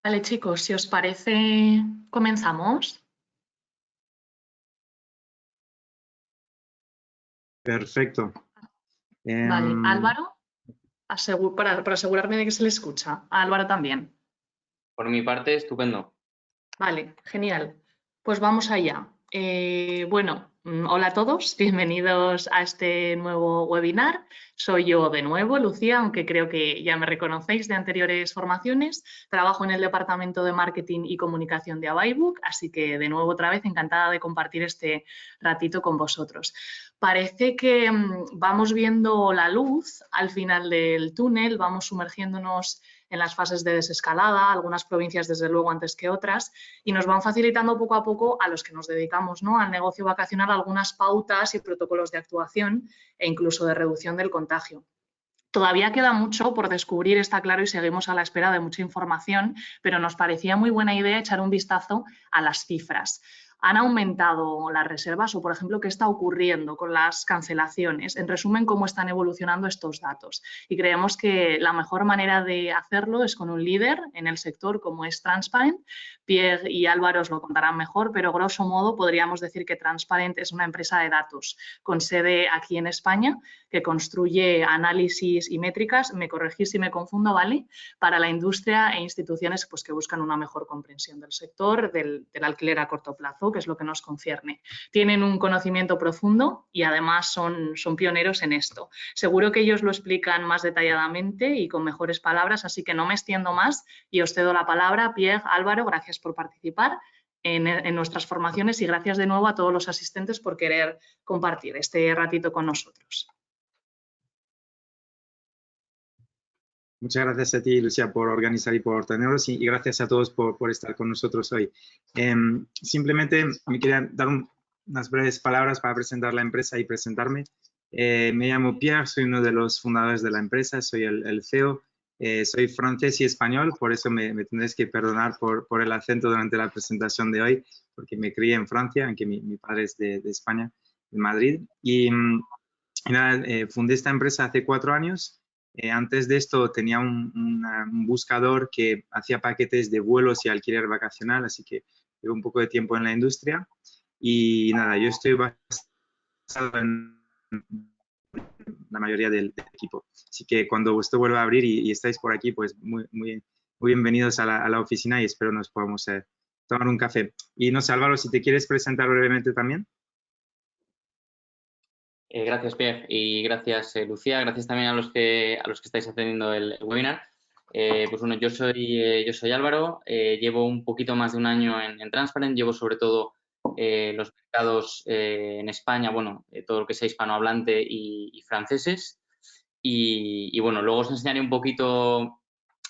Vale, chicos, si os parece, comenzamos. Perfecto. Vale, Em, Álvaro, para asegurarme de que se le escucha. A Álvaro también. Por mi parte, estupendo. Vale, genial. Pues vamos allá. Bueno, hola a todos, bienvenidos a este nuevo webinar. Soy yo de nuevo, Lucía, aunque creo que ya me reconocéis de anteriores formaciones. Trabajo en el Departamento de Marketing y Comunicación de Avaibook, así que de nuevo otra vez encantada de compartir este ratito con vosotros. Parece que vamos viendo la luz al final del túnel, vamos sumergiéndonos en las fases de desescalada, algunas provincias desde luego antes que otras, y nos van facilitando poco a poco a los que nos dedicamos, ¿no?, al negocio vacacional algunas pautas y protocolos de actuación e incluso de reducción del contagio. Todavía queda mucho por descubrir, está claro, y seguimos a la espera de mucha información, pero nos parecía muy buena idea echar un vistazo a las cifras. ¿Han aumentado las reservas o, por ejemplo, qué está ocurriendo con las cancelaciones? En resumen, ¿cómo están evolucionando estos datos? Y creemos que la mejor manera de hacerlo es con un líder en el sector como es Transparent. Pierre y Álvaro os lo contarán mejor, pero grosso modo podríamos decir que Transparent es una empresa de datos con sede aquí en España que construye análisis y métricas, me corregís si me confundo, ¿vale?, para la industria e instituciones pues, que buscan una mejor comprensión del sector del alquiler a corto plazo, que es lo que nos concierne. Tienen un conocimiento profundo y además son pioneros en esto. Seguro que ellos lo explican más detalladamente y con mejores palabras, así que no me extiendo más y os cedo la palabra. Pierre, Álvaro, gracias por participar en nuestras formaciones y gracias de nuevo a todos los asistentes por querer compartir este ratito con nosotros. Muchas gracias a ti, Lucía, por organizar y por tenerlos y gracias a todos por estar con nosotros hoy. Simplemente me quería dar unas breves palabras para presentar la empresa y presentarme. Me llamo Pierre, soy uno de los fundadores de la empresa, soy el CEO. Soy francés y español, por eso me tendréis que perdonar por el acento durante la presentación de hoy, porque me crié en Francia, aunque mi padre es de España, de Madrid. Y nada, fundé esta empresa hace 4 años. Antes de esto tenía un buscador que hacía paquetes de vuelos y alquiler vacacional, así que llevo un poco de tiempo en la industria. Y nada, yo estoy basado en la mayoría del equipo. Así que cuando esto vuelva a abrir y estáis por aquí, pues muy bienvenidos a la oficina y espero nos podamos tomar un café. Y no sé, Álvaro, si te quieres presentar brevemente también. Gracias, Pierre, y gracias, Lucía. Gracias también a los que estáis atendiendo el webinar. Pues bueno, yo soy Álvaro, llevo un poquito más de un año en Transparent, llevo sobre todo los mercados en España, bueno, todo lo que sea hispanohablante y franceses. Y bueno, luego os enseñaré un poquito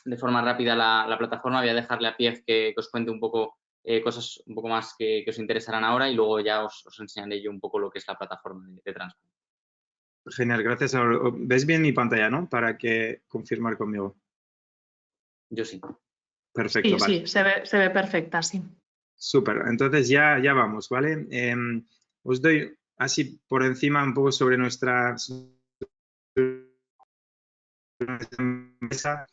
de forma rápida la plataforma. Voy a dejarle a Pierre que os cuente un poco cosas un poco más que os interesarán ahora y luego ya os enseñaré yo un poco lo que es la plataforma de Transparent. Genial, gracias. Álvaro. ¿Ves bien mi pantalla, no? Para que confirmar conmigo. Yo sí. Perfecto, Sí, vale. sí, se ve perfecta, sí. Súper, entonces ya vamos, ¿vale? Os doy así por encima un poco sobre nuestra empresa.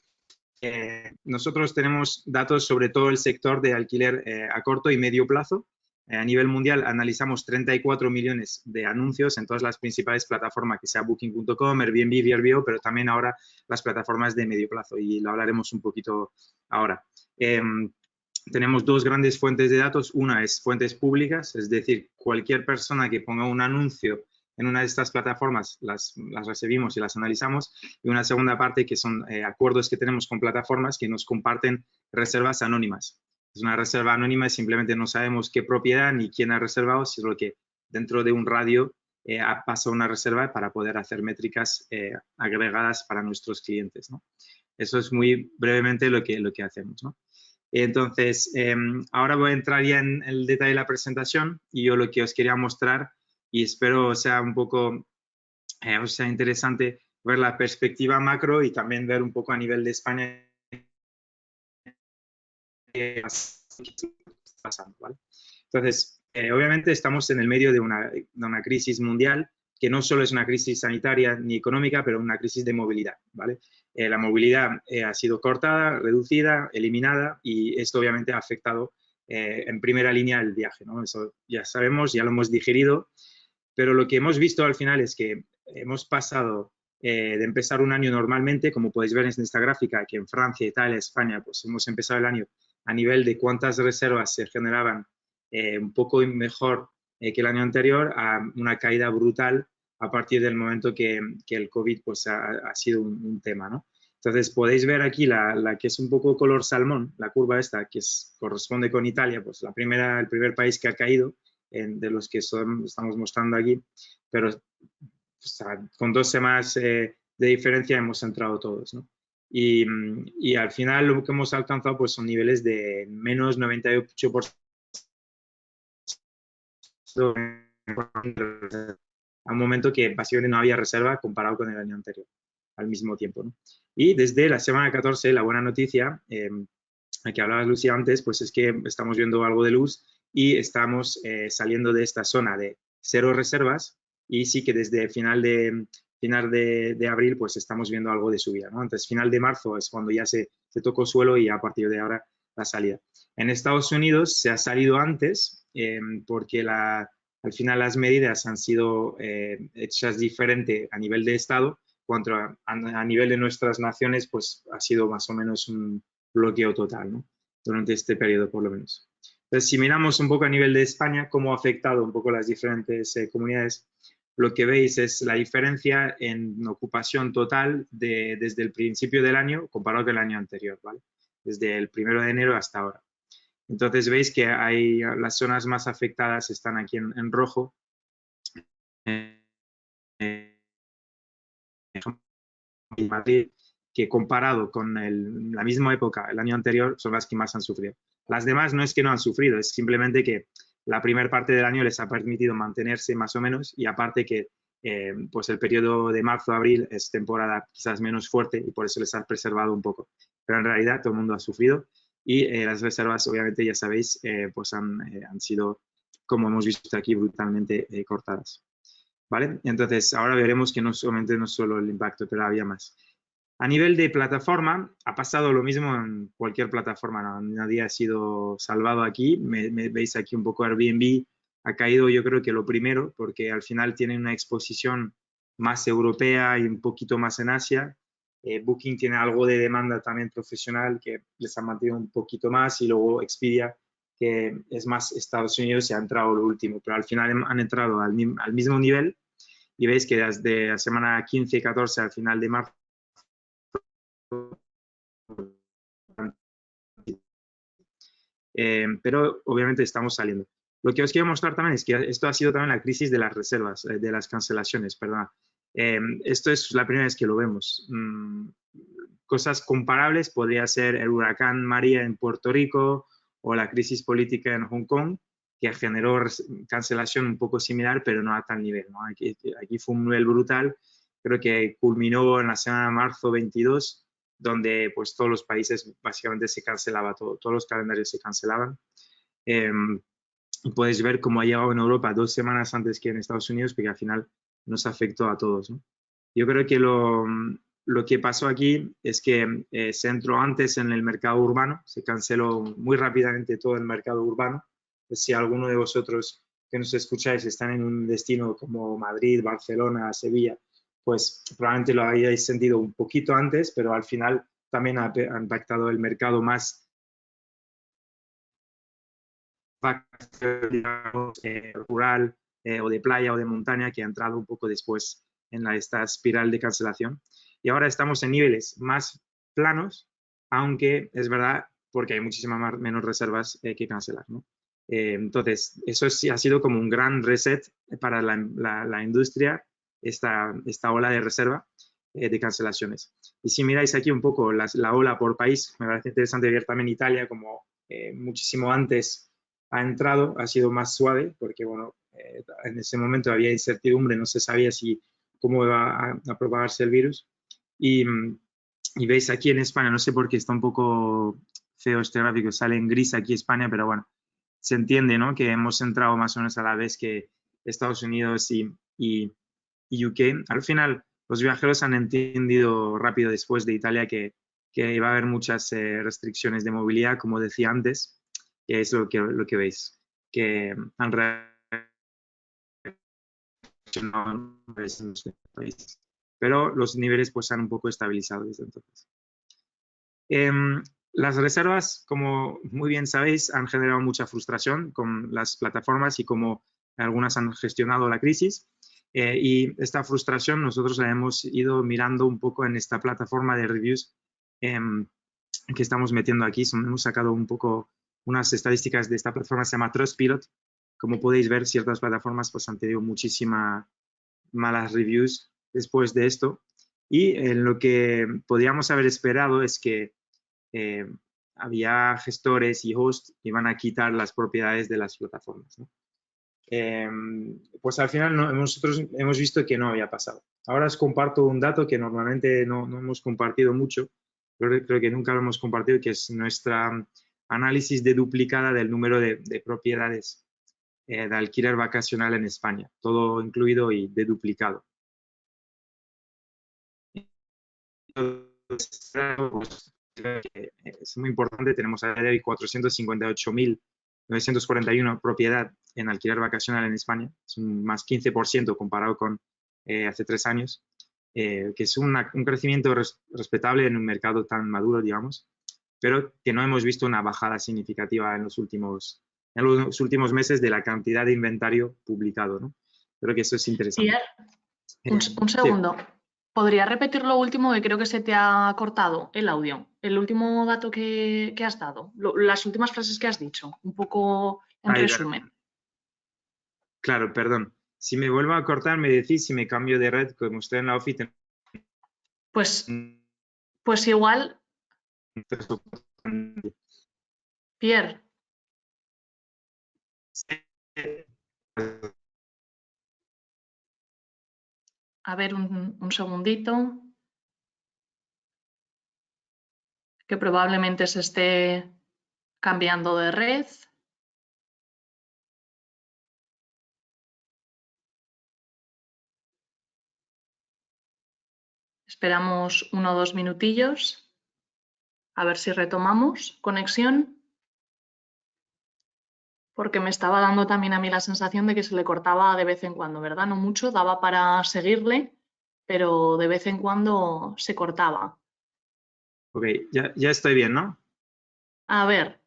Nosotros tenemos datos sobre todo el sector de alquiler a corto y medio plazo. A nivel mundial analizamos 34 millones de anuncios en todas las principales plataformas, que sea Booking.com, Airbnb, Vrbo, pero también ahora las plataformas de medio plazo y lo hablaremos un poquito ahora. Tenemos 2 grandes fuentes de datos. Una es fuentes públicas, es decir, cualquier persona que ponga un anuncio en una de estas plataformas las recibimos y las analizamos. Y una segunda parte que son acuerdos que tenemos con plataformas que nos comparten reservas anónimas. Es una reserva anónima y simplemente no sabemos qué propiedad ni quién ha reservado, sino que dentro de un radio pasa una reserva para poder hacer métricas agregadas para nuestros clientes, ¿no? Eso es muy brevemente lo que hacemos, ¿no? Entonces, ahora voy a entrar ya en el detalle de la presentación y yo lo que os quería mostrar y espero sea un poco, os sea interesante ver la perspectiva macro y también ver un poco a nivel de España qué está pasando, ¿vale? Entonces, obviamente estamos en el medio de una crisis mundial que no solo es una crisis sanitaria ni económica, pero una crisis de movilidad, ¿vale? La movilidad ha sido cortada, reducida, eliminada y esto obviamente ha afectado en primera línea el viaje, ¿no? Eso ya sabemos, ya lo hemos digerido, pero lo que hemos visto al final es que hemos pasado de empezar un año normalmente, como podéis ver en esta gráfica, que en Francia, Italia, España, pues hemos empezado el año a nivel de cuántas reservas se generaban un poco mejor que el año anterior, a una caída brutal a partir del momento que el COVID pues, ha sido un tema, ¿no? Entonces, podéis ver aquí la que es un poco color salmón, la curva esta, que corresponde con Italia, pues el primer país que ha caído, de los que estamos mostrando aquí, pero o sea, con 2 semanas de diferencia hemos entrado todos, ¿no? Y al final lo que hemos alcanzado pues, son niveles de menos 98% a un momento que básicamente no había reserva comparado con el año anterior, al mismo tiempo, ¿no? Y desde la semana 14, la buena noticia, que hablaba Lucía antes, pues es que estamos viendo algo de luz y estamos saliendo de esta zona de 0 reservas y sí que desde final de abril pues estamos viendo algo de subida, ¿no? Entonces, final de marzo es cuando ya se tocó suelo y a partir de ahora la salida. En Estados Unidos se ha salido antes porque al final las medidas han sido hechas diferente a nivel de Estado, cuanto a nivel de nuestras naciones pues ha sido más o menos un bloqueo total, ¿no? Durante este periodo por lo menos. Entonces, si miramos un poco a nivel de España, cómo ha afectado un poco las diferentes comunidades, lo que veis es la diferencia en ocupación total desde el principio del año comparado con el año anterior, ¿vale? Desde el 1 de enero hasta ahora. Entonces veis que las zonas más afectadas están aquí en rojo. Madrid, que comparado con la misma época, el año anterior, son las que más han sufrido. Las demás no es que no han sufrido, es simplemente que la primera parte del año les ha permitido mantenerse más o menos y aparte que pues el periodo de marzo-abril es temporada quizás menos fuerte y por eso les ha preservado un poco. Pero en realidad todo el mundo ha sufrido y las reservas, obviamente, ya sabéis, pues han sido, como hemos visto aquí, brutalmente cortadas. ¿Vale? Entonces, ahora veremos que no solo el impacto, pero había más. A nivel de plataforma, ha pasado lo mismo en cualquier plataforma, ¿no? Nadie ha sido salvado aquí. Veis aquí un poco Airbnb, ha caído yo creo que lo primero, porque al final tienen una exposición más europea y un poquito más en Asia. Booking tiene algo de demanda también profesional que les ha mantenido un poquito más y luego Expedia, que es más Estados Unidos, y ha entrado lo último, pero al final han entrado al mismo nivel y veis que desde la semana 15 y 14 al final de marzo pero obviamente estamos saliendo. Lo que os quiero mostrar también es que esto ha sido también la crisis de las reservas, de las cancelaciones, perdón. Esto es la primera vez que lo vemos. Cosas comparables podría ser el huracán María en Puerto Rico o la crisis política en Hong Kong, que generó cancelación un poco similar, pero no a tal nivel, ¿no? Aquí fue un nivel brutal, creo que culminó en la semana de marzo 22, donde pues todos los países básicamente se cancelaba todo, todos los calendarios se cancelaban. Y podéis ver cómo ha llegado en Europa 2 semanas antes que en Estados Unidos, porque al final nos afectó a todos, ¿no? Yo creo que lo que pasó aquí es que se entró antes en el mercado urbano, se canceló muy rápidamente todo el mercado urbano. Pues si alguno de vosotros que nos escucháis están en un destino como Madrid, Barcelona, Sevilla, pues probablemente lo hayáis sentido un poquito antes, pero al final también ha impactado el mercado más rural o de playa o de montaña, que ha entrado un poco después en esta espiral de cancelación. Y ahora estamos en niveles más planos, aunque es verdad porque hay muchísimas menos reservas que cancelar, ¿no? Entonces, eso sí ha sido como un gran reset para la industria, esta ola de reserva de cancelaciones. Y si miráis aquí un poco la ola por país, me parece interesante ver también Italia como muchísimo antes ha entrado, ha sido más suave, porque bueno, en ese momento había incertidumbre, no se sabía cómo iba a propagarse el virus. Y veis aquí en España, no sé por qué está un poco feo este gráfico, sale en gris aquí España, pero bueno, se entiende, ¿no? Que hemos entrado más o menos a la vez que Estados Unidos y y UK. Al final, los viajeros han entendido rápido después de Italia que iba a haber muchas restricciones de movilidad, como decía antes, que es lo que veis, que han reaccionado en este país. Pero los niveles pues han un poco estabilizado desde entonces. Las reservas, como muy bien sabéis, han generado mucha frustración con las plataformas y como algunas han gestionado la crisis. Y esta frustración nosotros la hemos ido mirando un poco en esta plataforma de reviews que estamos metiendo aquí. Hemos sacado un poco unas estadísticas de esta plataforma, se llama Trustpilot. Como podéis ver, ciertas plataformas pues, han tenido muchísimas malas reviews después de esto. Y lo que podríamos haber esperado es que había gestores y hosts que iban a quitar las propiedades de las plataformas, ¿no? Pues al final nosotros hemos visto que no había pasado. Ahora os comparto un dato que normalmente no hemos compartido mucho, creo que nunca lo hemos compartido, que es nuestra análisis de duplicada del número de propiedades de alquiler vacacional en España, todo incluido y deduplicado. Pues, es muy importante, tenemos a día de hoy 458.941 propiedad en alquiler vacacional en España, es un más 15% comparado con hace 3 años, que es un crecimiento respetable en un mercado tan maduro, digamos, pero que no hemos visto una bajada significativa en los últimos meses de la cantidad de inventario publicado, ¿no? Creo que eso es interesante. Un segundo. Sí. ¿Podría repetir lo último? Que creo que se te ha cortado el audio. El último dato que has dado. Las últimas frases que has dicho. Un poco en resumen. Claro, perdón. Si me vuelvo a cortar, me decís si me cambio de red, como estoy en la oficina. Pues igual. Pierre. A ver, un segundito. Que probablemente se esté cambiando de red. Esperamos 1 o 2 minutillos. A ver si retomamos conexión. Porque me estaba dando también a mí la sensación de que se le cortaba de vez en cuando, ¿verdad? No mucho, daba para seguirle, pero de vez en cuando se cortaba. Ok, ya estoy bien, ¿no? A ver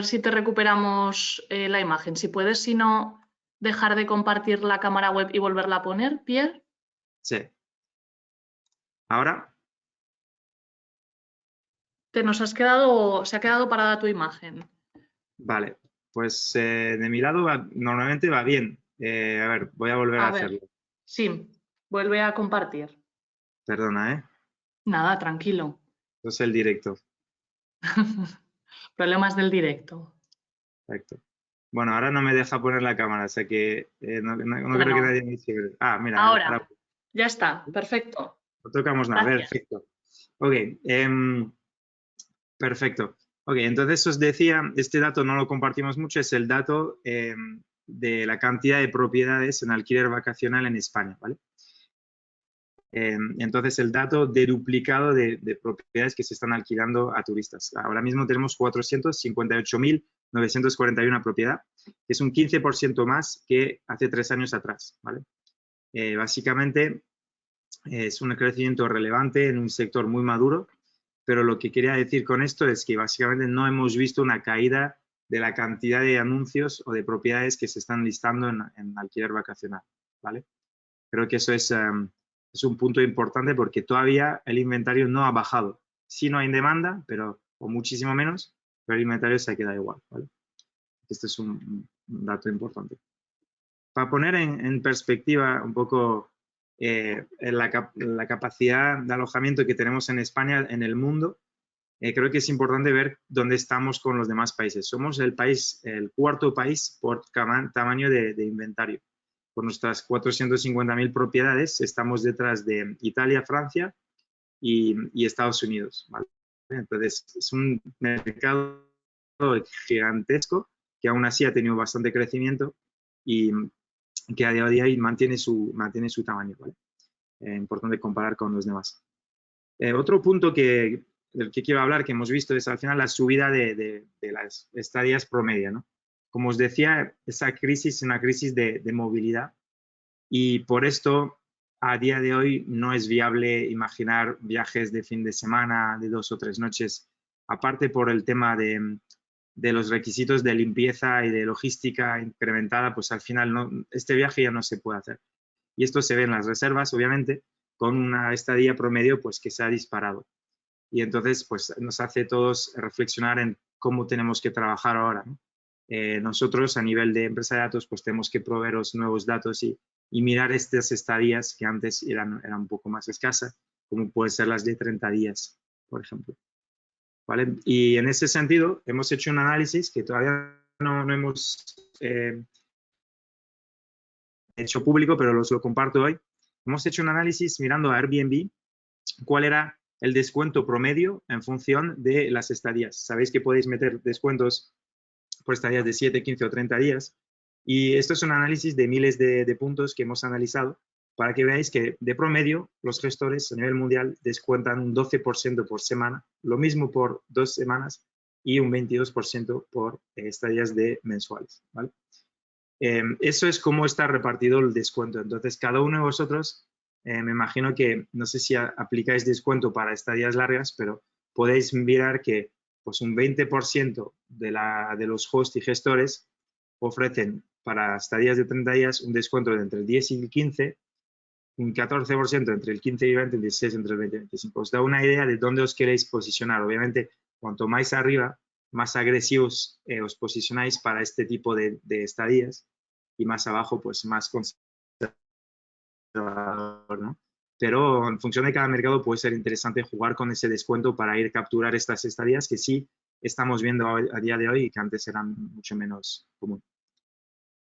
si te recuperamos la imagen. Si puedes, si no, dejar de compartir la cámara web y volverla a poner, Pierre. Sí. ¿Ahora? Se ha quedado parada tu imagen. Vale, pues de mi lado normalmente va bien. A ver, voy a volver a hacerlo. Sí, vuelve a compartir. Perdona, ¿eh? Nada, tranquilo. Esto es el directo. Problemas del directo. Perfecto. Bueno, ahora no me deja poner la cámara, o sea que no creo que nadie me dice. Ah, mira. Ahora. Ya está, perfecto. No tocamos nada, perfecto. Ok, perfecto. Ok, entonces os decía, este dato no lo compartimos mucho, es el dato de la cantidad de propiedades en alquiler vacacional en España, ¿vale? Entonces, el dato deduplicado de propiedades que se están alquilando a turistas. Ahora mismo tenemos 458.941 propiedad, que es un 15% más que hace 3 años atrás, ¿vale? Básicamente, es un crecimiento relevante en un sector muy maduro, pero lo que quería decir con esto es que básicamente no hemos visto una caída de la cantidad de anuncios o de propiedades que se están listando en alquiler vacacional, ¿vale? Creo que eso es un punto importante porque todavía el inventario no ha bajado. Sí no hay demanda, o muchísimo menos, pero el inventario se queda igual, ¿vale? Este es un dato importante. Para poner en perspectiva un poco la capacidad de alojamiento que tenemos en España en el mundo, creo que es importante ver dónde estamos con los demás países. Somos el 4º país por tamaño de inventario. Con nuestras 450.000 propiedades estamos detrás de Italia, Francia y Estados Unidos, ¿vale? Entonces, es un mercado gigantesco que aún así ha tenido bastante crecimiento y que a día de hoy mantiene su tamaño, ¿vale? Importante comparar con los demás. Otro punto del que quiero hablar, que hemos visto, es al final la subida de las estadías promedio, ¿no? Como os decía, esa crisis es una crisis de movilidad y por esto a día de hoy no es viable imaginar viajes de fin de semana, de 2 o 3 noches, aparte por el tema de los requisitos de limpieza y de logística incrementada, pues al final este viaje ya no se puede hacer. Y esto se ve en las reservas, obviamente, con una estadía promedio pues que se ha disparado. Y entonces pues nos hace todos reflexionar en cómo tenemos que trabajar ahora, ¿no? Nosotros a nivel de empresa de datos pues tenemos que proveeros nuevos datos y mirar estas estadías que antes eran un poco más escasas, como pueden ser las de 30 días, por ejemplo. ¿Vale? Y en ese sentido hemos hecho un análisis que todavía no hemos hecho público, pero os lo comparto hoy. Hemos hecho un análisis mirando a Airbnb cuál era el descuento promedio en función de las estadías. Sabéis que podéis meter descuentos por estadías de 7, 15 o 30 días. Y esto es un análisis de miles de puntos que hemos analizado para que veáis que de promedio los gestores a nivel mundial descuentan un 12% por semana, lo mismo por 2 semanas y un 22% por estadías de mensuales, ¿vale? Eso es cómo está repartido el descuento. Entonces, cada uno de vosotros, me imagino que, no sé si aplicáis descuento para estadías largas, pero podéis mirar que pues un 20% de los hosts y gestores ofrecen para estadías de 30 días un descuento de entre el 10 y el 15, un 14% entre el 15 y el 20, el 16 entre el 20 y el 25. Os da una idea de dónde os queréis posicionar. Obviamente, cuanto más arriba, más agresivos os posicionáis para este tipo de estadías y más abajo, pues más conservador, ¿no? Pero en función de cada mercado puede ser interesante jugar con ese descuento para ir a capturar estas estadías que sí estamos viendo a día de hoy y que antes eran mucho menos comunes.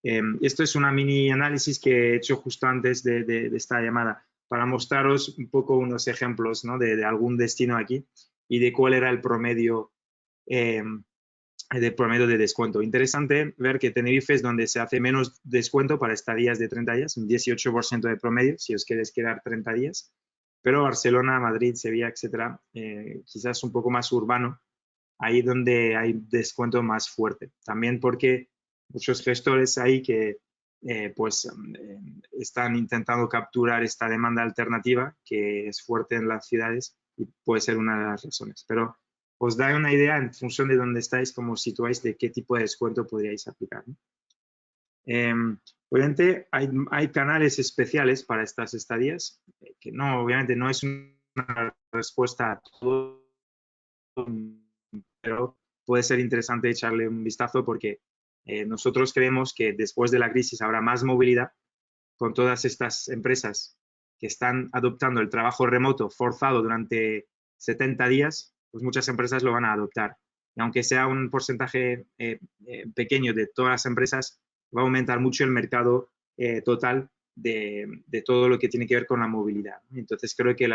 Esto es una mini análisis que he hecho justo antes de esta llamada para mostraros un poco unos ejemplos, ¿no? de algún destino aquí y de cuál era el promedio de descuento. Interesante ver que Tenerife es donde se hace menos descuento para estadías de 30 días, un 18% de promedio, si os queréis quedar 30 días, pero Barcelona, Madrid, Sevilla, etcétera, quizás un poco más urbano, ahí donde hay descuento más fuerte. También porque muchos gestores ahí que están intentando capturar esta demanda alternativa que es fuerte en las ciudades y puede ser una de las razones. Pero os da una idea en función de dónde estáis, cómo os situáis, de qué tipo de descuento podríais aplicar, ¿no? Obviamente hay canales especiales para estas estadías, que no, obviamente no es una respuesta a todo, pero puede ser interesante echarle un vistazo porque nosotros creemos que después de la crisis habrá más movilidad con todas estas empresas que están adoptando el trabajo remoto forzado durante 70 días, pues muchas empresas lo van a adoptar. Y aunque sea un porcentaje pequeño de todas las empresas, va a aumentar mucho el mercado total de todo lo que tiene que ver con la movilidad. Entonces, creo que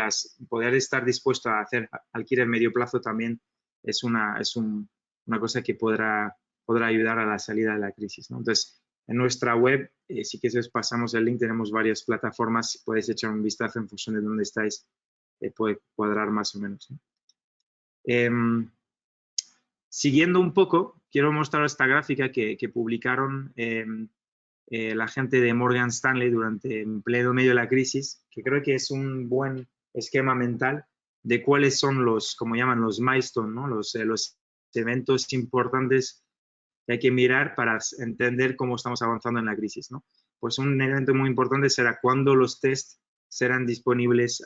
poder estar dispuesto a hacer alquiler medio plazo también es una cosa que podrá ayudar a la salida de la crisis, ¿no? Entonces, en nuestra web, si que os pasamos el link, tenemos varias plataformas, podéis echar un vistazo en función de dónde estáis, puede cuadrar más o menos, ¿no? Siguiendo un poco, quiero mostrar esta gráfica que publicaron la gente de Morgan Stanley durante en pleno medio de la crisis, que creo que es un buen esquema mental de cuáles son como llaman los milestones, ¿no? Los eventos importantes que hay que mirar para entender cómo estamos avanzando en la crisis, ¿no? Pues un evento muy importante será cuándo los tests serán disponibles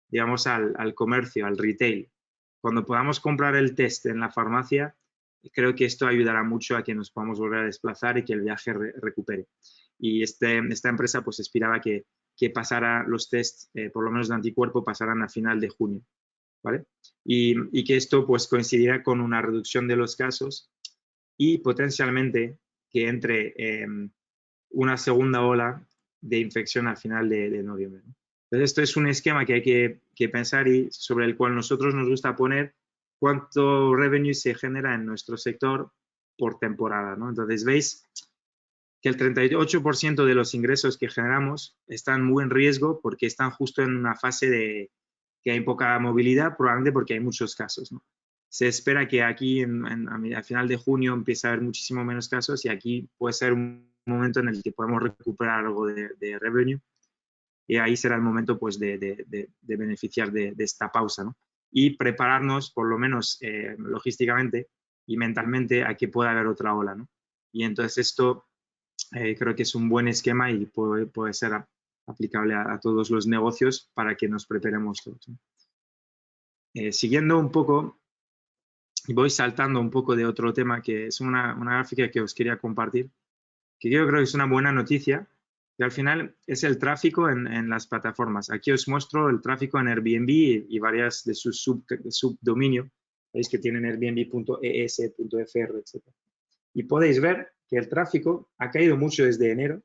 digamos, al comercio, al retail. Cuando podamos comprar el test en la farmacia, creo que esto ayudará mucho a que nos podamos volver a desplazar y que el viaje recupere. Y esta empresa pues esperaba que pasara los tests, por lo menos de anticuerpo, pasaran a final de junio, ¿vale? Y que esto pues coincidirá con una reducción de los casos y potencialmente que entre una segunda ola de infección al final de noviembre, ¿no? Entonces, esto es un esquema que hay que pensar y sobre el cual nosotros nos gusta poner cuánto revenue se genera en nuestro sector por temporada, ¿no? Entonces, veis que el 38% de los ingresos que generamos están muy en riesgo porque están justo en una fase de que hay poca movilidad, probablemente porque hay muchos casos, ¿no? Se espera que aquí a final de junio empiece a haber muchísimo menos casos y aquí puede ser un momento en el que podemos recuperar algo de revenue y ahí será el momento pues, de beneficiar de esta pausa, ¿no? Y prepararnos, por lo menos logísticamente y mentalmente, a que pueda haber otra ola, ¿no? Y entonces esto creo que es un buen esquema y puede ser aplicable a todos los negocios para que nos preparemos todos, ¿no? Siguiendo un poco, y voy saltando un poco de otro tema, que es una gráfica que os quería compartir, que yo creo que es una buena noticia, que al final es el tráfico en las plataformas. Aquí os muestro el tráfico en Airbnb y varias de sus subdominios. Veis que tienen Airbnb.es, .fr, etc. Y podéis ver que el tráfico ha caído mucho desde enero,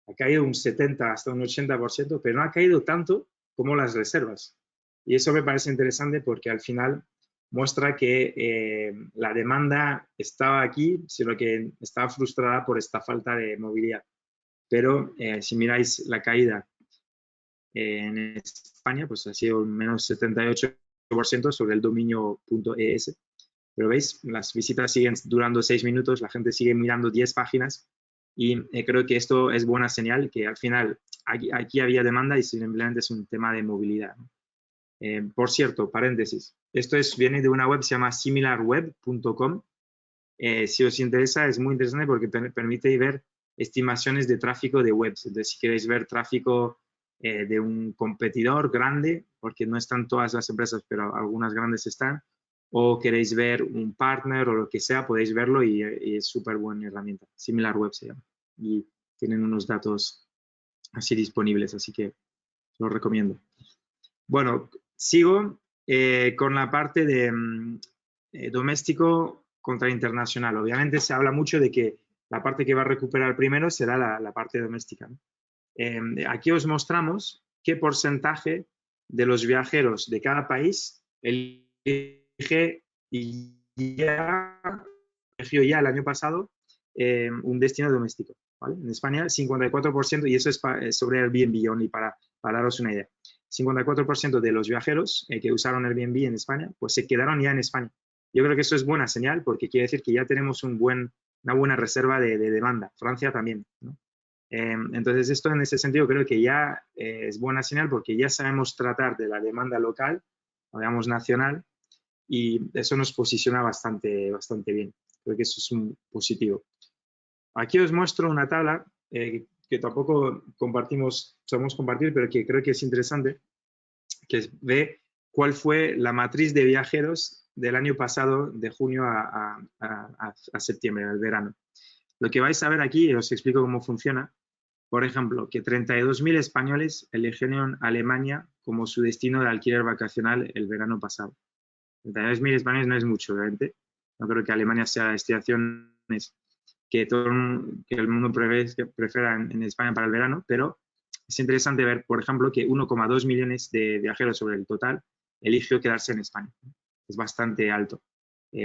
ha caído un 70 hasta un 80%, pero no ha caído tanto como las reservas. Y eso me parece interesante porque al final muestra que la demanda estaba aquí, sino que estaba frustrada por esta falta de movilidad. Pero si miráis la caída en España, pues ha sido un menos 78% sobre el dominio.es. Pero veis, las visitas siguen durando 6 minutos, la gente sigue mirando 10 páginas y creo que esto es buena señal, que al final aquí había demanda y simplemente es un tema de movilidad, ¿no? Por cierto, paréntesis, esto viene de una web que se llama similarweb.com. Si os interesa, es muy interesante porque permite ver estimaciones de tráfico de webs. Entonces, si queréis ver tráfico de un competidor grande, porque no están todas las empresas, pero algunas grandes están, o queréis ver un partner o lo que sea, podéis verlo y es súper buena herramienta. SimilarWeb se llama. Y tienen unos datos así disponibles, así que los recomiendo. Bueno, sigo con la parte de doméstico contra internacional. Obviamente se habla mucho de que la parte que va a recuperar primero será la parte doméstica, ¿no? Aquí os mostramos qué porcentaje de los viajeros de cada país eligió ya el año pasado un destino doméstico, ¿vale? En España, 54%, y eso es sobre Airbnb only, para daros una idea. 54% de los viajeros que usaron Airbnb en España, pues se quedaron ya en España. Yo creo que eso es buena señal porque quiere decir que ya tenemos una buena reserva de demanda. Francia también, ¿no? Entonces, esto en ese sentido creo que ya es buena señal porque ya sabemos tratar de la demanda local, digamos nacional, y eso nos posiciona bastante bien. Creo que eso es un positivo. Aquí os muestro una tabla que tampoco solemos compartir, pero que creo que es interesante, que ve cuál fue la matriz de viajeros del año pasado, de junio a septiembre, al verano. Lo que vais a ver aquí, os explico cómo funciona. Por ejemplo, que 32.000 españoles eligieron Alemania como su destino de alquiler vacacional el verano pasado. 32.000 españoles no es mucho, obviamente. No creo que Alemania sea destinaciones que el mundo prefiera en España para el verano, pero es interesante ver, por ejemplo, que 1,2 millones de viajeros sobre el total eligió quedarse en España. Es bastante alto.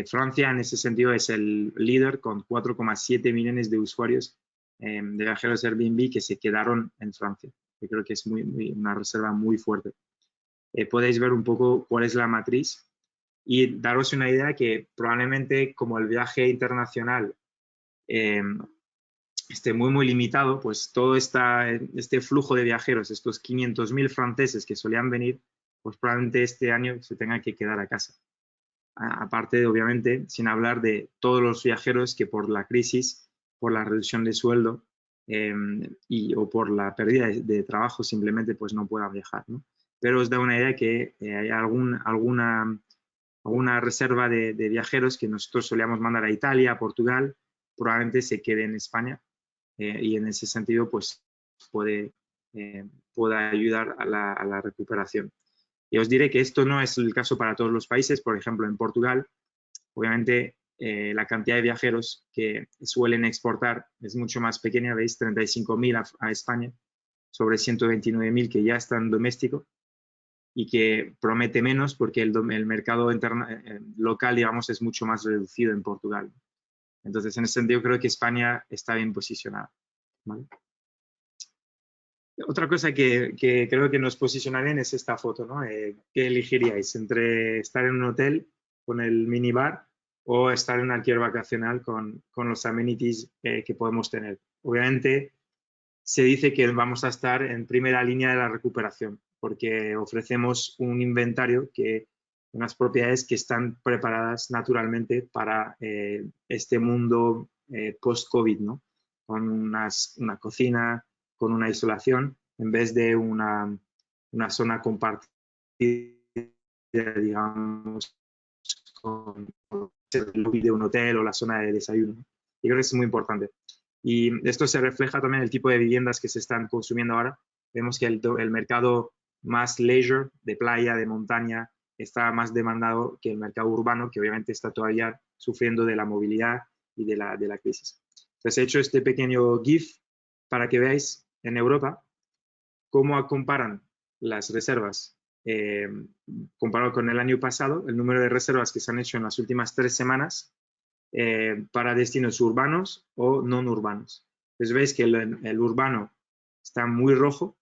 Francia, en ese sentido, es el líder con 4,7 millones de usuarios de viajeros Airbnb que se quedaron en Francia. Yo creo que es una reserva muy fuerte. Podéis ver un poco cuál es la matriz y daros una idea que probablemente como el viaje internacional esté muy limitado, pues todo este flujo de viajeros, estos 500.000 franceses que solían venir, pues probablemente este año se tengan que quedar a casa. Aparte de, obviamente, sin hablar de todos los viajeros que por la crisis, por la reducción de sueldo o por la pérdida de trabajo simplemente pues no puedan viajar, ¿no? Pero os da una idea que hay alguna reserva de viajeros que nosotros solíamos mandar a Italia, a Portugal, probablemente se quede en España y en ese sentido pues puede ayudar a la recuperación. Y os diré que esto no es el caso para todos los países. Por ejemplo, en Portugal, obviamente, la cantidad de viajeros que suelen exportar es mucho más pequeña. Veis, 35.000 a España, sobre 129.000 que ya están domésticos y que promete menos porque el mercado local, digamos, es mucho más reducido en Portugal. Entonces, en ese sentido, creo que España está bien posicionada, ¿vale? Otra cosa que creo que nos posiciona bien es esta foto, ¿no? ¿Qué elegiríais? ¿Entre estar en un hotel con el minibar o estar en un alquiler vacacional con los amenities que podemos tener? Obviamente, se dice que vamos a estar en primera línea de la recuperación, porque ofrecemos un inventario unas propiedades que están preparadas naturalmente para este mundo post-COVID, ¿no? Con una cocina, con una isolación, en vez de una zona compartida, digamos, con el lobby de un hotel o la zona de desayuno. Y creo que es muy importante. Y esto se refleja también en el tipo de viviendas que se están consumiendo ahora. Vemos que el mercado más leisure, de playa, de montaña, está más demandado que el mercado urbano, que obviamente está todavía sufriendo de la movilidad y de la crisis. Entonces he hecho este pequeño GIF para que veáis en Europa cómo comparan las reservas comparado con el año pasado, el número de reservas que se han hecho en las últimas 3 semanas para destinos urbanos o no urbanos. Entonces veis que el urbano está muy rojo.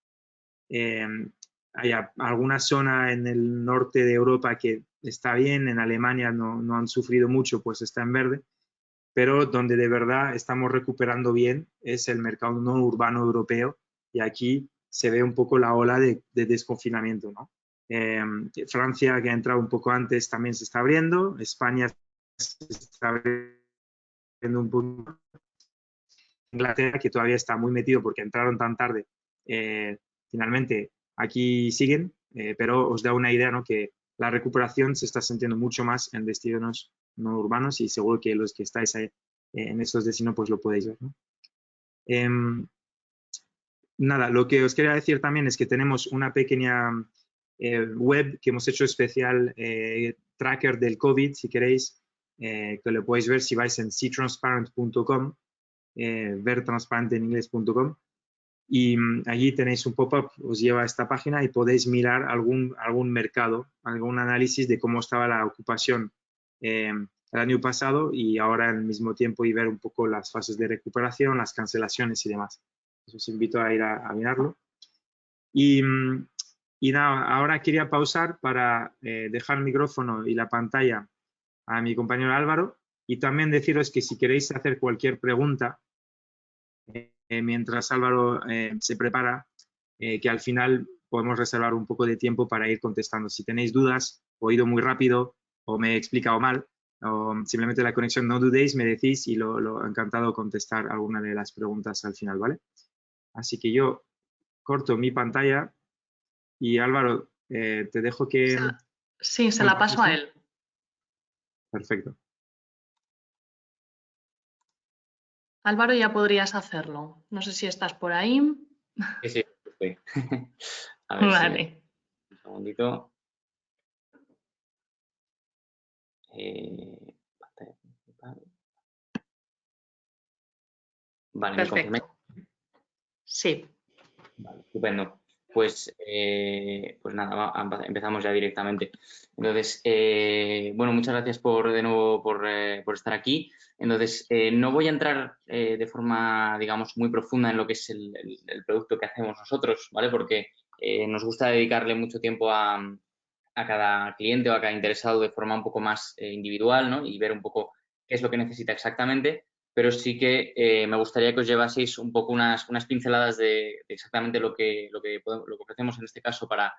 Hay alguna zona en el norte de Europa que está bien, en Alemania no han sufrido mucho, pues está en verde, pero donde de verdad estamos recuperando bien es el mercado no urbano europeo y aquí se ve un poco la ola de desconfinamiento, ¿no? Francia, que ha entrado un poco antes, también se está abriendo. España se está abriendo un poco. Inglaterra, que todavía está muy metido porque entraron tan tarde, finalmente aquí siguen, pero os da una idea, ¿no? Que la recuperación se está sintiendo mucho más en destinos no urbanos y seguro que los que estáis ahí, en estos destinos pues lo podéis ver, ¿no? Nada, lo que os quería decir también es que tenemos una pequeña web que hemos hecho especial, tracker del COVID, si queréis, que lo podéis ver si vais en seetransparent.com, vertransparenteeninglés.com, y allí tenéis un pop-up, os lleva a esta página y podéis mirar algún mercado, algún análisis de cómo estaba la ocupación el año pasado y ahora al mismo tiempo y ver un poco las fases de recuperación, las cancelaciones y demás. Os invito a ir a mirarlo. Y nada, ahora quería pausar para dejar el micrófono y la pantalla a mi compañero Álvaro y también deciros que si queréis hacer cualquier pregunta mientras Álvaro se prepara, que al final podemos reservar un poco de tiempo para ir contestando. Si tenéis dudas, o he ido muy rápido, o me he explicado mal, o simplemente la conexión, no dudéis, me decís y lo encantado de contestar alguna de las preguntas al final, ¿vale? Así que yo corto mi pantalla y Álvaro, te dejo que... Sí, se la paso a él. Perfecto. Álvaro, ya podrías hacerlo. No sé si estás por ahí. Sí, estoy. A ver vale. Un segundito. Pantalla principal. Vale, ¿me confirmáis? Sí. Vale, estupendo. Pues nada, empezamos ya directamente. Entonces, bueno, muchas gracias de nuevo por estar aquí. Entonces, no voy a entrar de forma, digamos, muy profunda en lo que es el producto que hacemos nosotros, ¿vale? Porque nos gusta dedicarle mucho tiempo a cada cliente o a cada interesado de forma un poco más individual, ¿no? Y ver un poco qué es lo que necesita exactamente, pero sí que me gustaría que os llevaseis un poco unas pinceladas de exactamente lo que ofrecemos en este caso para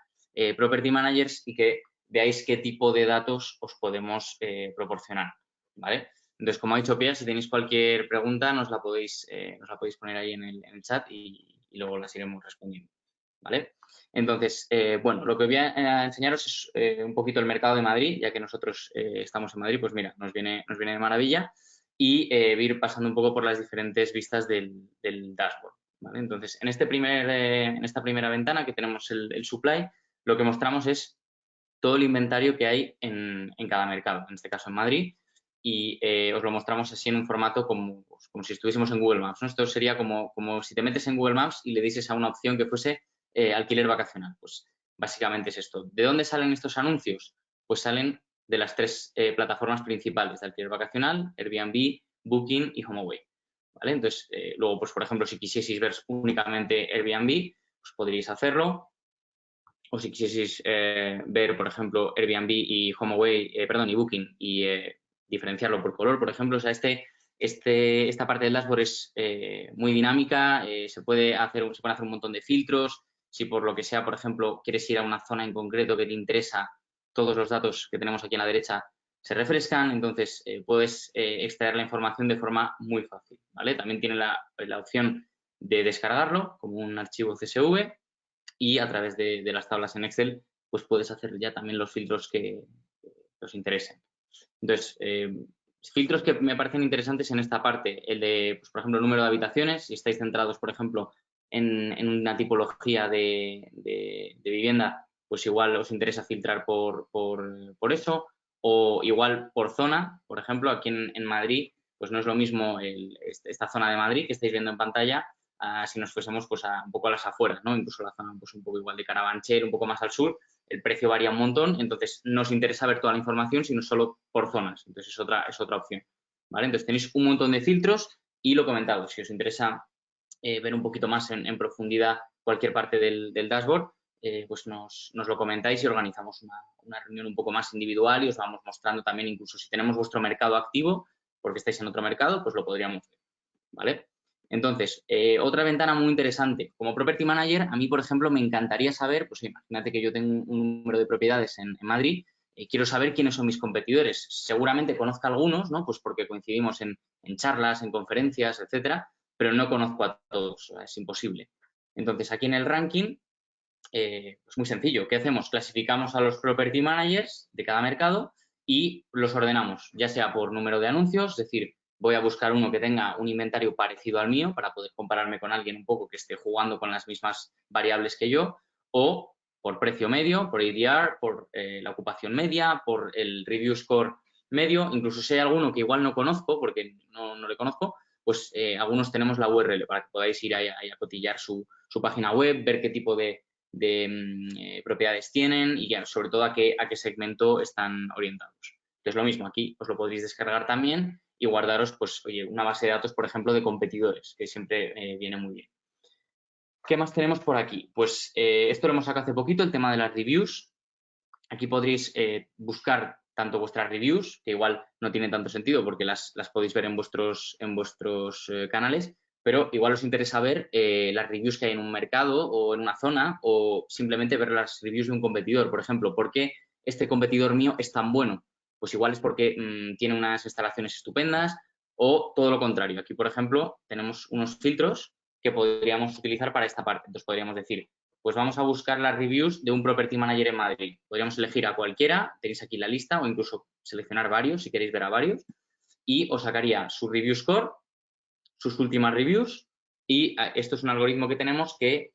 Property Managers y que veáis qué tipo de datos os podemos proporcionar, ¿vale? Entonces, como ha dicho Pierre, si tenéis cualquier pregunta nos la podéis poner ahí en el chat y luego las iremos respondiendo, ¿vale? Entonces, bueno, lo que voy a enseñaros es un poquito el mercado de Madrid, ya que nosotros estamos en Madrid, pues mira, nos viene de maravilla y voy a ir pasando un poco por las diferentes vistas del dashboard, ¿vale? Entonces, en esta primera ventana que tenemos el supply, lo que mostramos es todo el inventario que hay en cada mercado, en este caso en Madrid, y os lo mostramos así en un formato como si estuviésemos en Google Maps, ¿no? Esto sería como si te metes en Google Maps y le dices a una opción que fuese alquiler vacacional. Pues básicamente es esto. ¿De dónde salen estos anuncios? Pues salen de las 3 plataformas principales de alquiler vacacional, Airbnb, Booking y HomeAway, ¿vale? Entonces, luego, pues por ejemplo, si quisieseis ver únicamente Airbnb, pues podríais hacerlo. O si quisieseis ver, por ejemplo, Airbnb y HomeAway, perdón, y Booking y diferenciarlo por color, por ejemplo, o sea, esta parte del dashboard es muy dinámica, se puede hacer un montón de filtros. Si por lo que sea, por ejemplo, quieres ir a una zona en concreto que te interesa, todos los datos que tenemos aquí a la derecha se refrescan, entonces puedes extraer la información de forma muy fácil, ¿vale? También tiene la opción de descargarlo como un archivo CSV y a través de las tablas en Excel, pues puedes hacer ya también los filtros que os interesen. Entonces, filtros que me parecen interesantes en esta parte, el de, pues, por ejemplo, el número de habitaciones, si estáis centrados, por ejemplo, en una tipología de vivienda, pues igual os interesa filtrar por eso, o igual por zona, por ejemplo, aquí en Madrid, pues no es lo mismo esta zona de Madrid que estáis viendo en pantalla, si nos fuésemos pues un poco a las afueras, ¿no? Incluso la zona pues un poco igual de Carabanchel, un poco más al sur, el precio varía un montón, entonces no os interesa ver toda la información, sino solo por zonas, entonces es otra opción, ¿vale? Entonces tenéis un montón de filtros y lo comentado, si os interesa ver un poquito más en profundidad cualquier parte del dashboard, pues nos lo comentáis y organizamos una reunión un poco más individual y os vamos mostrando también, incluso si tenemos vuestro mercado activo, porque estáis en otro mercado, pues lo podríamos ver, ¿vale? Entonces, otra ventana muy interesante. Como Property Manager, a mí, por ejemplo, me encantaría saber, pues imagínate que yo tengo un número de propiedades en Madrid, quiero saber quiénes son mis competidores. Seguramente conozco a algunos, ¿no? Pues porque coincidimos en charlas, en conferencias, etcétera, pero no conozco a todos, o sea, es imposible. Entonces, aquí en el ranking, pues muy sencillo. ¿Qué hacemos? Clasificamos a los Property Managers de cada mercado y los ordenamos, ya sea por número de anuncios, es decir, voy a buscar uno que tenga un inventario parecido al mío para poder compararme con alguien un poco que esté jugando con las mismas variables que yo, o por precio medio, por ADR, por la ocupación media, por el review score medio, incluso si hay alguno que igual no conozco, porque no le conozco, pues algunos tenemos la URL para que podáis ir ahí a cotillar su página web, ver qué tipo de propiedades tienen y sobre todo a qué segmento están orientados. Entonces, lo mismo, aquí os lo podréis descargar también y guardaros, pues, oye, una base de datos, por ejemplo, de competidores, que siempre viene muy bien. ¿Qué más tenemos por aquí? Pues esto lo hemos sacado hace poquito, el tema de las reviews. Aquí podréis buscar tanto vuestras reviews, que igual no tiene tanto sentido porque las podéis ver en vuestros canales, pero igual os interesa ver las reviews que hay en un mercado o en una zona o simplemente ver las reviews de un competidor. Por ejemplo, ¿por qué este competidor mío es tan bueno? Pues igual es porque tiene unas instalaciones estupendas o todo lo contrario. Aquí, por ejemplo, tenemos unos filtros que podríamos utilizar para esta parte. Entonces, podríamos decir, pues vamos a buscar las reviews de un Property Manager en Madrid. Podríamos elegir a cualquiera, tenéis aquí la lista, o incluso seleccionar varios si queréis ver a varios, y os sacaría su review score, sus últimas reviews, y esto es un algoritmo que tenemos que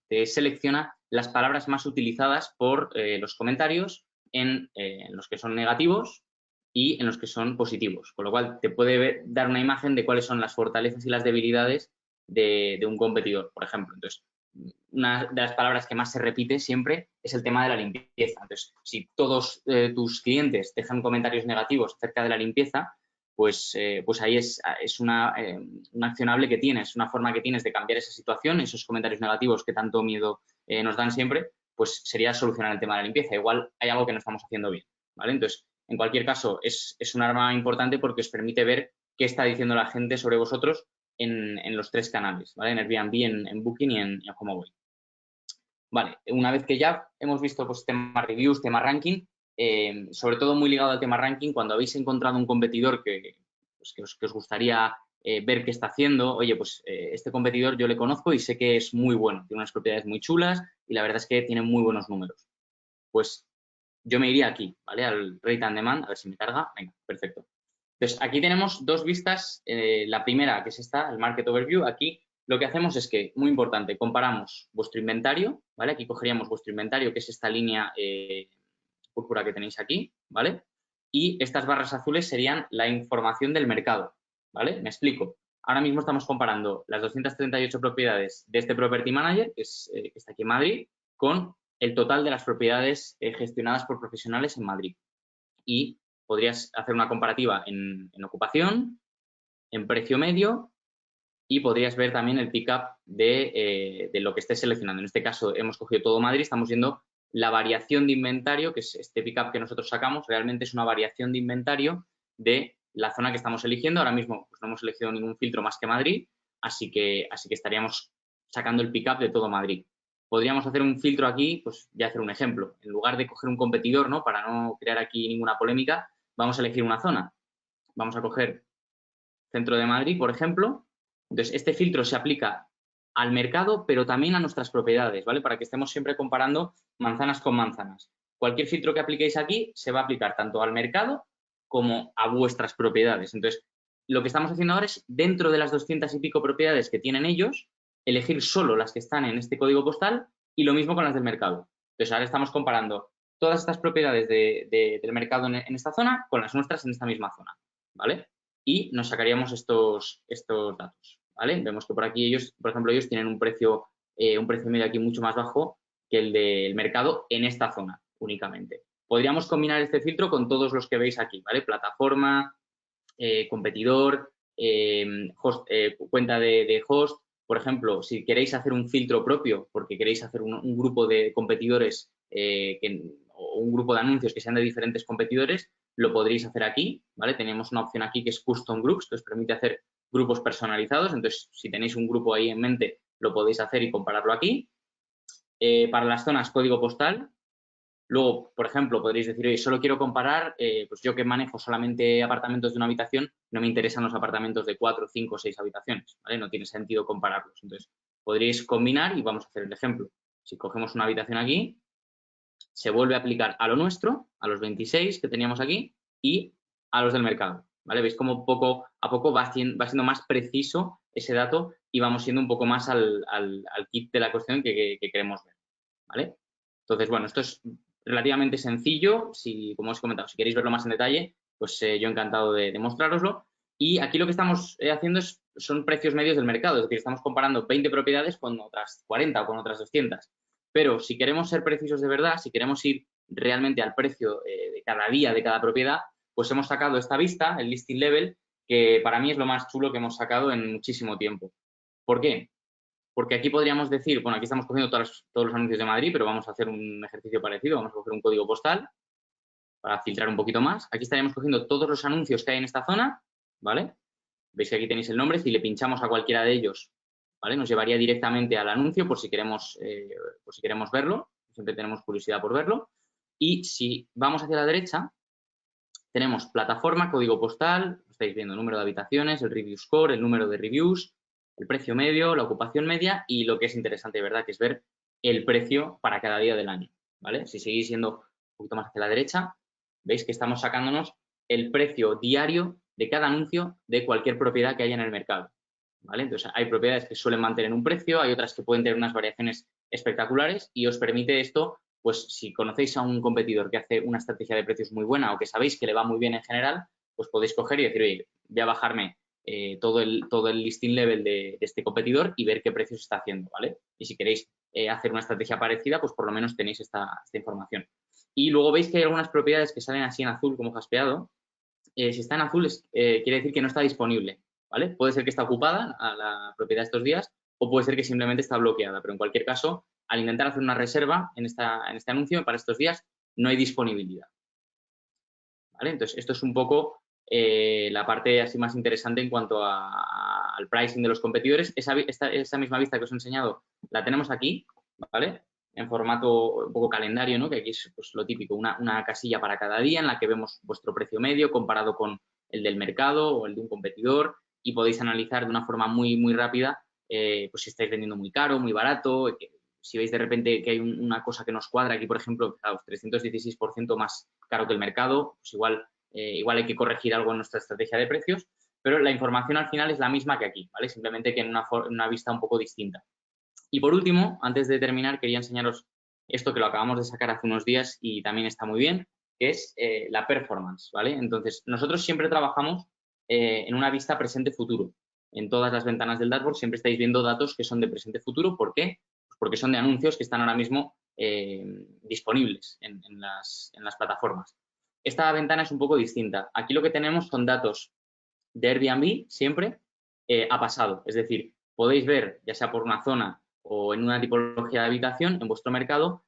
te selecciona las palabras más utilizadas por los comentarios en los que son negativos y en los que son positivos, con lo cual te puede dar una imagen de cuáles son las fortalezas y las debilidades de un competidor, por ejemplo. Entonces, una de las palabras que más se repite siempre es el tema de la limpieza. Entonces, si todos tus clientes dejan comentarios negativos acerca de la limpieza, pues ahí es un accionable que tienes, una forma que tienes de cambiar esa situación, esos comentarios negativos que tanto miedo nos dan siempre, pues sería solucionar el tema de la limpieza. Igual hay algo que no estamos haciendo bien, ¿vale? Entonces, en cualquier caso, es un arma importante porque os permite ver qué está diciendo la gente sobre vosotros en los tres canales, ¿vale? En Airbnb, en Booking y en HomeAway. Vale, una vez que ya hemos visto pues tema reviews, tema ranking, sobre todo muy ligado al tema ranking, cuando habéis encontrado un competidor que os gustaría ver qué está haciendo, oye, pues este competidor yo le conozco y sé que es muy bueno, tiene unas propiedades muy chulas y la verdad es que tiene muy buenos números. Pues yo me iría aquí, ¿vale? Al Rate and Demand, a ver si me carga. Venga, perfecto. Entonces, aquí tenemos dos vistas. La primera, que es esta, el Market Overview. Aquí lo que hacemos es que, muy importante, comparamos vuestro inventario, ¿vale? Aquí cogeríamos vuestro inventario, que es esta línea púrpura que tenéis aquí, ¿vale? Y estas barras azules serían la información del mercado, ¿vale? Me explico. Ahora mismo estamos comparando las 238 propiedades de este Property Manager, que está aquí en Madrid, con el total de las propiedades gestionadas por profesionales en Madrid. Y podrías hacer una comparativa en ocupación, en precio medio y podrías ver también el pickup de lo que estés seleccionando. En este caso hemos cogido todo Madrid, estamos viendo la variación de inventario, que es este pickup que nosotros sacamos, realmente es una variación de inventario de la zona que estamos eligiendo. Ahora mismo pues, no hemos elegido ningún filtro más que Madrid, así que estaríamos sacando el pickup de todo Madrid. Podríamos hacer un filtro aquí, pues ya hacer un ejemplo. En lugar de coger un competidor, ¿no? Para no crear aquí ninguna polémica, vamos a elegir una zona. Vamos a coger centro de Madrid, por ejemplo. Entonces, este filtro se aplica al mercado, pero también a nuestras propiedades, ¿vale? Para que estemos siempre comparando manzanas con manzanas. Cualquier filtro que apliquéis aquí se va a aplicar tanto al mercado como a vuestras propiedades. Entonces, lo que estamos haciendo ahora es, dentro de las 200 y pico propiedades que tienen ellos, elegir solo las que están en este código postal y lo mismo con las del mercado. Entonces, ahora estamos comparando todas estas propiedades del mercado en esta zona con las nuestras en esta misma zona, ¿vale? Y nos sacaríamos estos datos, ¿vale? Vemos que por aquí ellos, por ejemplo, ellos tienen un precio medio aquí mucho más bajo que el del mercado en esta zona únicamente. Podríamos combinar este filtro con todos los que veis aquí, ¿vale? Plataforma, competidor, cuenta de host. Por ejemplo, si queréis hacer un filtro propio porque queréis hacer un grupo de competidores o un grupo de anuncios que sean de diferentes competidores, lo podréis hacer aquí, ¿vale? Tenemos una opción aquí que es Custom Groups, que os permite hacer grupos personalizados. Entonces, si tenéis un grupo ahí en mente, lo podéis hacer y compararlo aquí. Para las zonas código postal, luego, por ejemplo, podréis decir, oye, solo quiero comparar, pues yo que manejo solamente apartamentos de una habitación, no me interesan los apartamentos de 4, 5, 6 habitaciones, ¿vale? No tiene sentido compararlos. Entonces, podréis combinar y vamos a hacer el ejemplo. Si cogemos una habitación aquí, se vuelve a aplicar a lo nuestro, a los 26 que teníamos aquí y a los del mercado, ¿vale? Veis cómo poco a poco va siendo más preciso ese dato y vamos siendo un poco más al kit de la cuestión que queremos ver, ¿vale? Entonces, bueno, esto es relativamente sencillo. Como os he comentado, si queréis verlo más en detalle, pues yo encantado de mostrároslo. Y aquí lo que estamos haciendo son precios medios del mercado, es decir, estamos comparando 20 propiedades con otras 40 o con otras 200. Pero si queremos ser precisos de verdad, si queremos ir realmente al precio de cada día de cada propiedad, pues hemos sacado esta vista, el listing level, que para mí es lo más chulo que hemos sacado en muchísimo tiempo. ¿Por qué? Porque aquí podríamos decir, bueno, aquí estamos cogiendo todos los anuncios de Madrid, pero vamos a hacer un ejercicio parecido, vamos a coger un código postal para filtrar un poquito más. Aquí estaríamos cogiendo todos los anuncios que hay en esta zona, ¿vale? Veis que aquí tenéis el nombre, si le pinchamos a cualquiera de ellos, ¿vale? Nos llevaría directamente al anuncio por si queremos verlo, siempre tenemos curiosidad por verlo. Y si vamos hacia la derecha, tenemos plataforma, código postal, estáis viendo el número de habitaciones, el review score, el número de reviews, el precio medio, la ocupación media y lo que es interesante, ¿verdad?, que es ver el precio para cada día del año, ¿vale? Si seguís yendo un poquito más hacia la derecha, veis que estamos sacándonos el precio diario de cada anuncio de cualquier propiedad que haya en el mercado, ¿vale? Entonces, hay propiedades que suelen mantener un precio, hay otras que pueden tener unas variaciones espectaculares y os permite esto, pues si conocéis a un competidor que hace una estrategia de precios muy buena o que sabéis que le va muy bien en general, pues podéis coger y decir, oye, voy a bajarme todo el listing level de este competidor y ver qué precios está haciendo, ¿vale? Y si queréis hacer una estrategia parecida, pues por lo menos tenéis esta información. Y luego veis que hay algunas propiedades que salen así en azul como jaspeado. Si está en azul quiere decir que no está disponible, ¿vale? Puede ser que está ocupada a la propiedad estos días o puede ser que simplemente está bloqueada, pero en cualquier caso, al intentar hacer una reserva en este anuncio para estos días, no hay disponibilidad, ¿vale? Entonces, esto es un poco la parte así más interesante en cuanto al pricing de los competidores. Esa misma vista que os he enseñado la tenemos aquí, ¿vale? En formato un poco calendario, ¿no? Que aquí es pues, lo típico, una casilla para cada día en la que vemos vuestro precio medio comparado con el del mercado o el de un competidor y podéis analizar de una forma muy, muy rápida pues si estáis vendiendo muy caro, muy barato, si veis de repente que hay una cosa que nos cuadra aquí, por ejemplo, 316% más caro que el mercado, pues igual hay que corregir algo en nuestra estrategia de precios, pero la información al final es la misma que aquí, ¿vale? Simplemente que en una vista un poco distinta. Y por último, antes de terminar, quería enseñaros esto que lo acabamos de sacar hace unos días y también está muy bien, que es la performance, ¿vale? Entonces, nosotros siempre trabajamos en una vista presente-futuro. En todas las ventanas del dashboard siempre estáis viendo datos que son de presente-futuro. ¿Por qué? Pues porque son de anuncios que están ahora mismo disponibles en las plataformas. Esta ventana es un poco distinta. Aquí lo que tenemos son datos de Airbnb siempre a pasado. Es decir, podéis ver, ya sea por una zona o en una tipología de habitación, en vuestro mercado,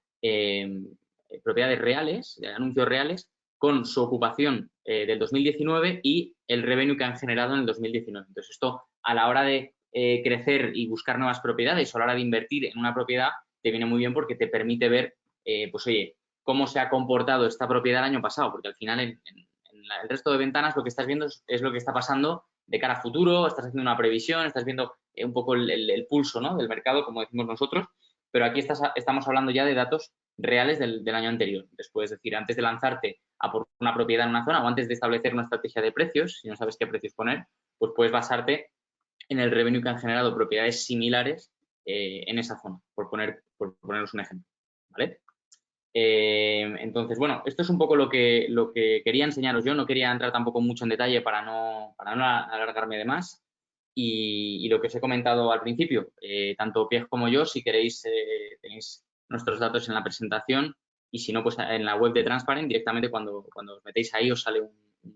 propiedades reales, anuncios reales, con su ocupación del 2019 y el revenue que han generado en el 2019. Entonces, esto a la hora de crecer y buscar nuevas propiedades o a la hora de invertir en una propiedad, te viene muy bien porque te permite ver, pues oye, cómo se ha comportado esta propiedad el año pasado, porque al final en el resto de ventanas lo que estás viendo es lo que está pasando de cara a futuro, estás haciendo una previsión, estás viendo un poco el pulso, ¿no?, del mercado, como decimos nosotros, pero aquí estamos hablando ya de datos reales del año anterior. Entonces, puedes decir, antes de lanzarte a por una propiedad en una zona o antes de establecer una estrategia de precios, si no sabes qué precios poner, pues puedes basarte en el revenue que han generado propiedades similares en esa zona, por poneros un ejemplo, ¿vale? Entonces, bueno, esto es un poco lo que quería enseñaros yo. No quería entrar tampoco mucho en detalle para no alargarme de más. Y lo que os he comentado al principio, tanto Pierre como yo, si queréis, tenéis nuestros datos en la presentación y si no, pues en la web de Transparent, directamente cuando os metéis ahí os sale un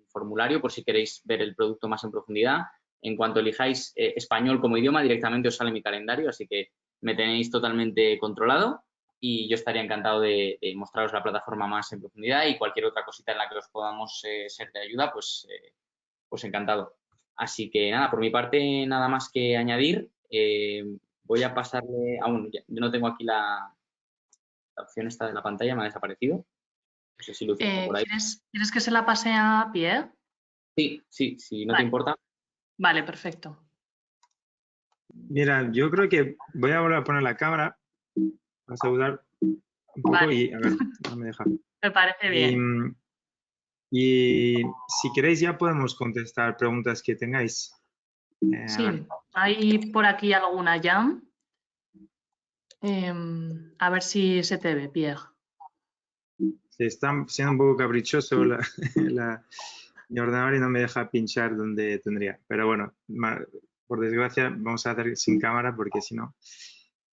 formulario por si queréis ver el producto más en profundidad. En cuanto elijáis español como idioma, directamente os sale mi calendario, así que me tenéis totalmente controlado y yo estaría encantado de mostraros la plataforma más en profundidad y cualquier otra cosita en la que os podamos ser de ayuda, pues encantado. Así que nada, por mi parte nada más que añadir. Voy a pasarle aún, yo no tengo aquí la opción esta de la pantalla, me ha desaparecido. No sé si Lucía está por ahí. ¿Quieres que se la pase a Pierre? Sí, si no te Vale. importa. Vale, perfecto. Mira, yo creo que voy a volver a poner la cámara, a saludar un poco Vale. y a ver, no me deja. Me parece bien. Y si queréis ya podemos contestar preguntas que tengáis. A Sí, ver. hay por aquí alguna ya. A ver si se te ve, Pierre. Se está siendo un poco caprichoso mi ordenador y no me deja pinchar donde tendría. Pero bueno, por desgracia vamos a hacer sin cámara porque si no...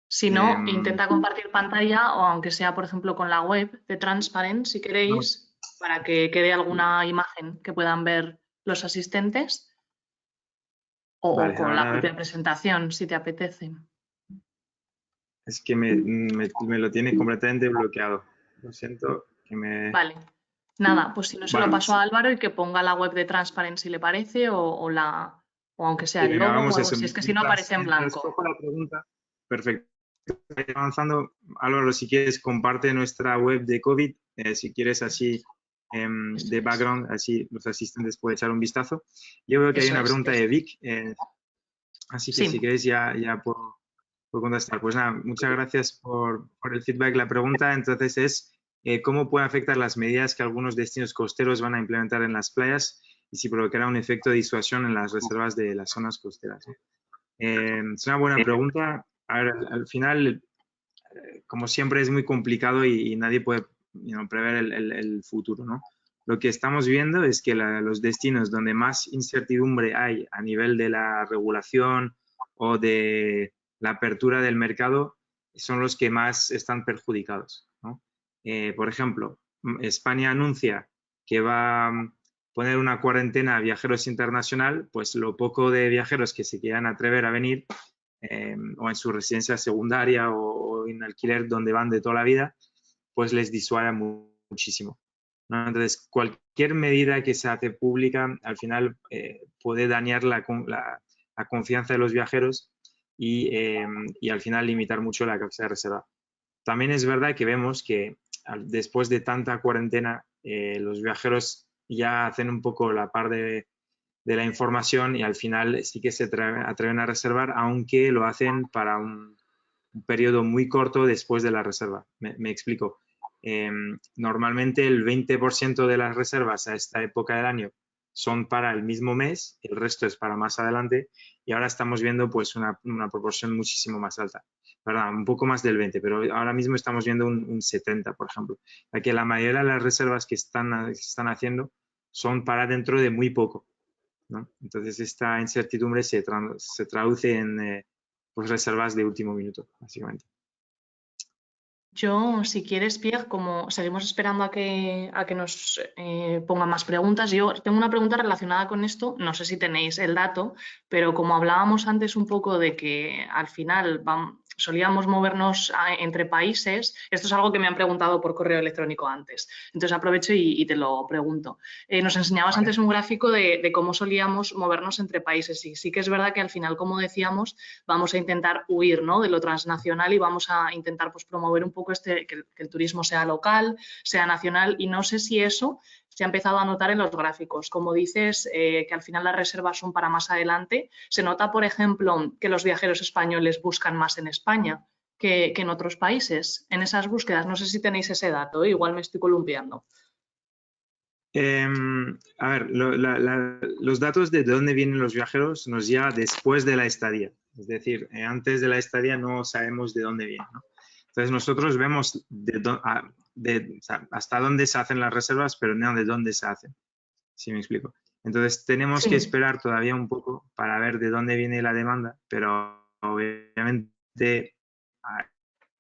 Si no, intenta compartir pantalla o aunque sea, por ejemplo, con la web de Transparent, si queréis, para que quede alguna imagen que puedan ver los asistentes o Vale, con la ahora a propia ver. presentación, si te apetece. Es que me lo tiene completamente bloqueado. Lo siento que me... Vale. Nada, pues si no se lo Bueno, paso a Álvaro y que ponga la web de Transparent si le parece o aunque sea sí, el venga, logo o hagamos algo eso. así. Es que si no aparece en Mientras blanco. cojo la pregunta, perfecto. Avanzando, Álvaro, si quieres, comparte nuestra web de COVID, si quieres así de background, así los asistentes pueden echar un vistazo. Yo veo que hay Eso una es. pregunta de Vic, así que si Sí. queréis ya puedo contestar. Pues nada, muchas gracias por el feedback. La pregunta entonces es, ¿cómo pueden afectar las medidas que algunos destinos costeros van a implementar en las playas y si provocará un efecto de disuasión en las reservas de las zonas costeras, ¿no? Es una buena pregunta. A ver, al final, como siempre, es muy complicado y nadie puede prever el futuro, ¿no? Lo que estamos viendo es que los destinos donde más incertidumbre hay a nivel de la regulación o de la apertura del mercado son los que más están perjudicados, ¿no? Por ejemplo, España anuncia que va a poner una cuarentena a viajeros internacional, pues lo poco de viajeros que se quieran atrever a venir o en su residencia secundaria o en alquiler donde van de toda la vida, pues les disuade muchísimo, ¿no? Entonces, cualquier medida que se hace pública al final puede dañar la confianza de los viajeros y al final limitar mucho la capacidad de reserva. También es verdad que vemos que después de tanta cuarentena, los viajeros ya hacen un poco la par de la información y al final sí que se atreven a reservar, aunque lo hacen para un periodo muy corto después de la reserva. Me explico. Normalmente el 20% de las reservas a esta época del año son para el mismo mes, el resto es para más adelante y ahora estamos viendo pues una proporción muchísimo más alta. Perdón, un poco más del 20, pero ahora mismo estamos viendo un 70, por ejemplo. Ya que la mayoría de las reservas que están haciendo son para dentro de muy poco, ¿no? Entonces esta incertidumbre se traduce en pues reservas de último minuto, básicamente. Yo, si quieres, Pierre, como seguimos esperando a que nos pongan más preguntas, yo tengo una pregunta relacionada con esto, no sé si tenéis el dato, pero como hablábamos antes un poco de que al final solíamos movernos entre países, esto es algo que me han preguntado por correo electrónico antes, entonces aprovecho y te lo pregunto. Nos enseñabas ¿Vale? antes un gráfico de cómo solíamos movernos entre países y sí que es verdad que al final, como decíamos, vamos a intentar huir, ¿no?, de lo transnacional y vamos a intentar pues, promover un poco que el turismo sea local, sea nacional y no sé si eso se ha empezado a notar en los gráficos. Como dices, que al final las reservas son para más adelante, se nota, por ejemplo, que los viajeros españoles buscan más en España que en otros países en esas búsquedas. No sé si tenéis ese dato, igual me estoy columpiando. A ver, los datos de dónde vienen los viajeros nos llega después de la estadía. Es decir, antes de la estadía no sabemos de dónde vienen, ¿no? Entonces nosotros vemos o sea, hasta dónde se hacen las reservas, pero no de dónde se hacen, si me explico. Entonces tenemos que Sí, esperar todavía un poco para ver de dónde viene la demanda, pero obviamente a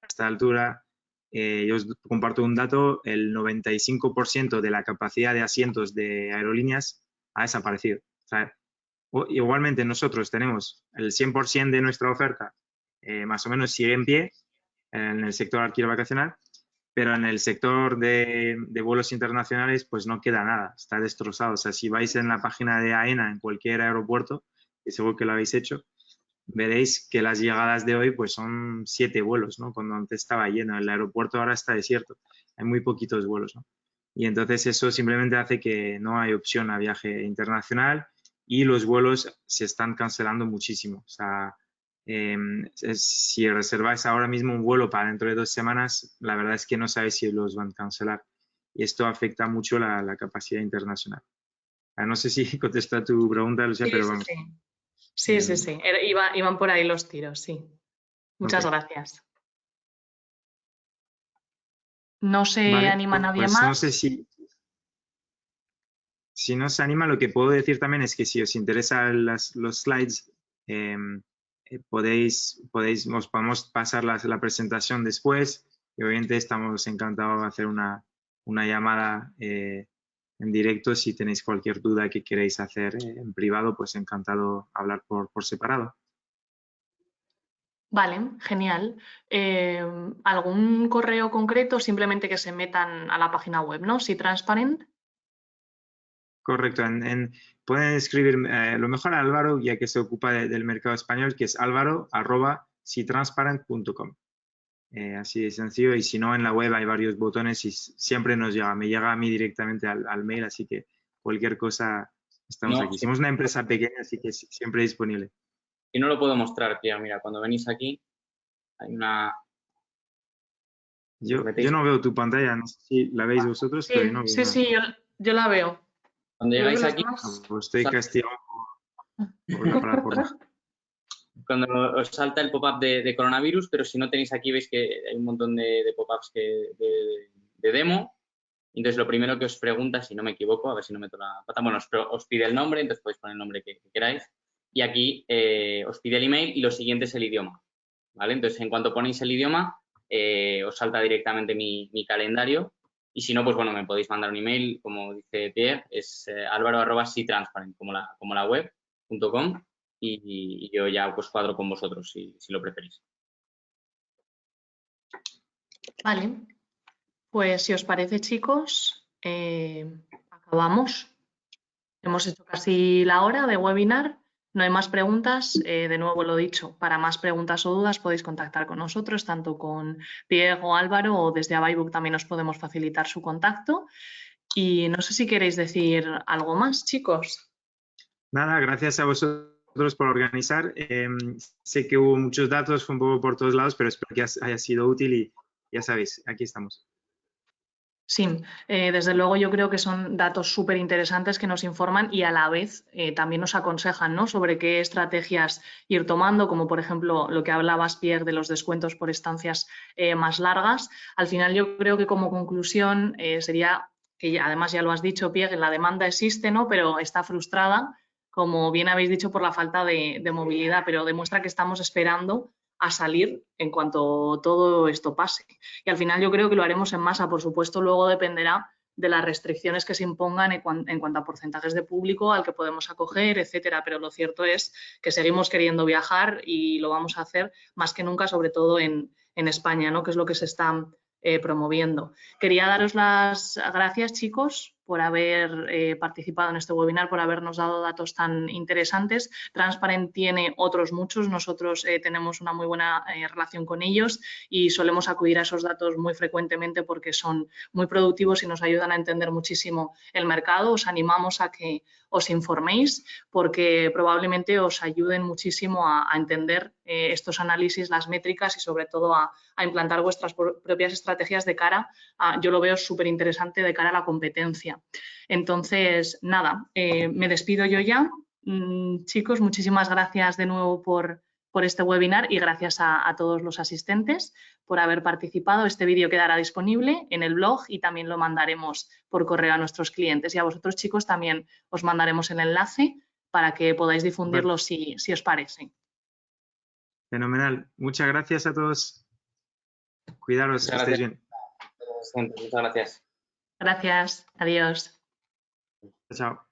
esta altura yo os comparto un dato, el 95% de la capacidad de asientos de aerolíneas ha desaparecido. O sea, igualmente nosotros tenemos el 100% de nuestra oferta más o menos sigue en pie en el sector alquiler vacacional, pero en el sector de vuelos internacionales pues no queda nada, está destrozado. O sea, si vais en la página de AENA en cualquier aeropuerto, que seguro que lo habéis hecho, veréis que las llegadas de hoy pues son 7 vuelos, ¿no? Cuando antes estaba lleno, el aeropuerto ahora está desierto, hay muy poquitos vuelos, ¿no? Y entonces eso simplemente hace que no hay opción a viaje internacional y los vuelos se están cancelando muchísimo. O sea, si reserváis ahora mismo un vuelo para dentro de 2 semanas, la verdad es que no sabéis si los van a cancelar. Y esto afecta mucho la capacidad internacional. No sé si contesta tu pregunta, Lucía, sí, pero sí, vamos. sí. Sí, sí, Eh, sí. Iban por ahí los tiros, sí. ok. Muchas gracias. ¿No se Vale, anima nadie pues no sé más? si no se anima, lo que puedo decir también es que si os interesan los slides, os podemos pasar la presentación después y obviamente estamos encantados de hacer una llamada en directo si tenéis cualquier duda que queréis hacer en privado, pues encantado hablar por separado. Vale, genial. ¿Algún correo concreto? Simplemente que se metan a la página web, ¿no? Si Transparent. Correcto. Pueden escribir lo mejor a Álvaro, ya que se ocupa del mercado español, que es alvaro@sitransparent.com. Así de sencillo. Y si no, en la web hay varios botones y siempre nos llega. Me llega a mí directamente al mail, así que cualquier cosa estamos No, aquí. Somos una empresa pequeña, así que siempre disponible. y no lo puedo mostrar, Pierre. Mira, cuando venís aquí hay una... Os Yo metéis... no veo tu pantalla, no sé si la veis vosotros, pero yo Sí, no veo sí, nada. sí, yo la veo. Cuando Creo que llegáis los aquí, demás. Pues estoy castigado por la plataforma. cuando os salta el pop-up de coronavirus, pero si no tenéis aquí, veis que hay un montón de pop-ups de demo. Entonces, lo primero que os pregunta, si no me equivoco, a ver si no meto la pata, bueno, os pide el nombre, entonces podéis poner el nombre que queráis. Y aquí os pide el email y lo siguiente es el idioma. ¿Vale? Entonces, en cuanto ponéis el idioma, os salta directamente mi calendario. Y si no, pues bueno, me podéis mandar un email, como dice Pierre, es alvaro@sitransparent, como la web.com y yo ya pues cuadro con vosotros si lo preferís. Vale, pues si os parece, chicos, acabamos. Hemos hecho casi la hora de webinar. No hay más preguntas. De nuevo lo dicho, para más preguntas o dudas podéis contactar con nosotros, tanto con Pierre o Álvaro, o desde Avaibook también os podemos facilitar su contacto. Y no sé si queréis decir algo más, chicos. Nada, gracias a vosotros por organizar. Sé que hubo muchos datos, fue un poco por todos lados, pero espero que haya sido útil y ya sabéis, aquí estamos. Sí, desde luego yo creo que son datos súper interesantes que nos informan y a la vez también nos aconsejan, ¿no?, sobre qué estrategias ir tomando, como por ejemplo lo que hablabas, Pierre, de los descuentos por estancias más largas. Al final yo creo que como conclusión sería que además ya lo has dicho, Pierre, la demanda existe, ¿no?, pero está frustrada, como bien habéis dicho, por la falta de movilidad, pero demuestra que estamos esperando a salir en cuanto todo esto pase. Y al final yo creo que lo haremos en masa, por supuesto, luego dependerá de las restricciones que se impongan en cuanto a porcentajes de público al que podemos acoger, etcétera. Pero lo cierto es que seguimos queriendo viajar y lo vamos a hacer más que nunca, sobre todo en España, ¿no? Que es lo que se está promoviendo. Quería daros las gracias, chicos, por haber participado en este webinar, por habernos dado datos tan interesantes. Transparent tiene otros muchos, nosotros tenemos una muy buena relación con ellos y solemos acudir a esos datos muy frecuentemente porque son muy productivos y nos ayudan a entender muchísimo el mercado. Os animamos a que os informéis porque probablemente os ayuden muchísimo a entender estos análisis, las métricas y sobre todo a implantar vuestras propias estrategias de cara a, yo lo veo súper interesante, de cara a la competencia. Entonces, nada, me despido yo ya. Chicos, muchísimas gracias de nuevo por este webinar y gracias a todos los asistentes por haber participado. Este vídeo quedará disponible en el blog y también lo mandaremos por correo a nuestros clientes. Y a vosotros, chicos, también os mandaremos el enlace para que podáis difundirlo si os parece. Fenomenal. Muchas gracias a todos. Cuidaros, que estéis bien. Muchas gracias. Gracias. Adiós. Chao.